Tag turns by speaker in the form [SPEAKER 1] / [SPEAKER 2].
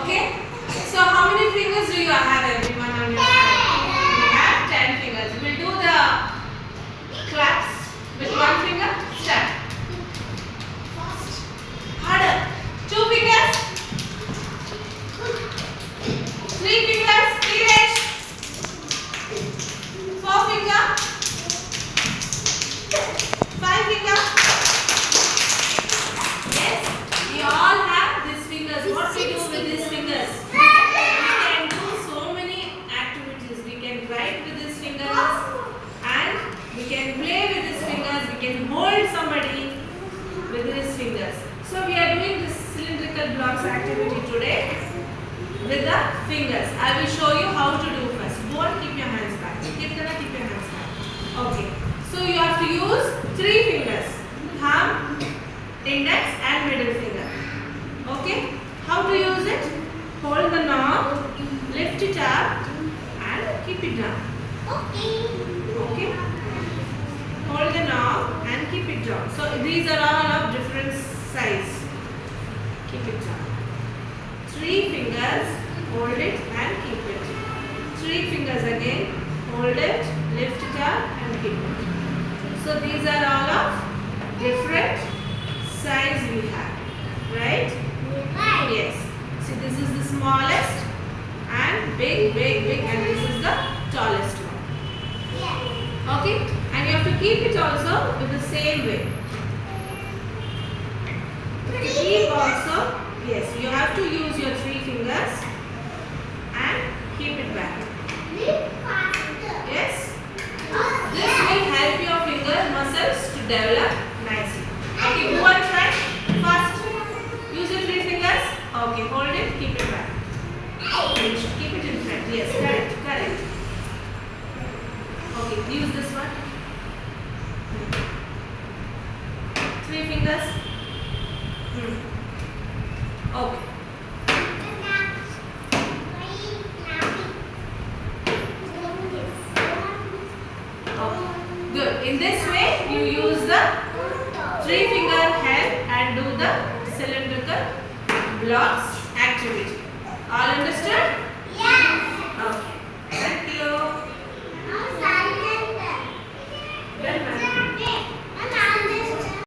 [SPEAKER 1] Okay? So how many fingers do you have everyone on your hand? You have 10 fingers. We'll do the claps with one finger. Start. Harder. 2 fingers. 3 fingers. Finish. 4 fingers. 5 fingers. Yes, we all have these fingers. What we do with these fingers? We can do so many activities. We can write with these fingers and we can play with these fingers. We can hold somebody with these fingers. So we are doing this cylindrical blocks activity today with the fingers. I will show you how to do first. Don't keep your hands back. Keep your hands back. Okay. So you have to use 3 fingers. Thumb, index and middle finger. Okay. How to use it? Hold the knob, lift it up and keep it down. Okay. Hold the knob and keep it down. So these are all of different size. Keep it down. 3 fingers, hold it and keep it. 3 fingers again, hold it, lift it up and keep it. So these are all of different size we have, right? Yes. See, this is the smallest and big and this is the tallest one. Okay? And you have to keep it also with the same way. Keep also, yes, you have to use your 3 fingers and keep it back. Yes? This will help your finger muscles to develop nicely. Okay, go and try. Fast. Use your 3 fingers. Okay, hold it, keep it back. Keep it in front. Yes, correct. Okay, use this one. 3 fingers. Okay. Good. In this way, you use the 3 finger help and do the cylindrical blocks activity. All understood?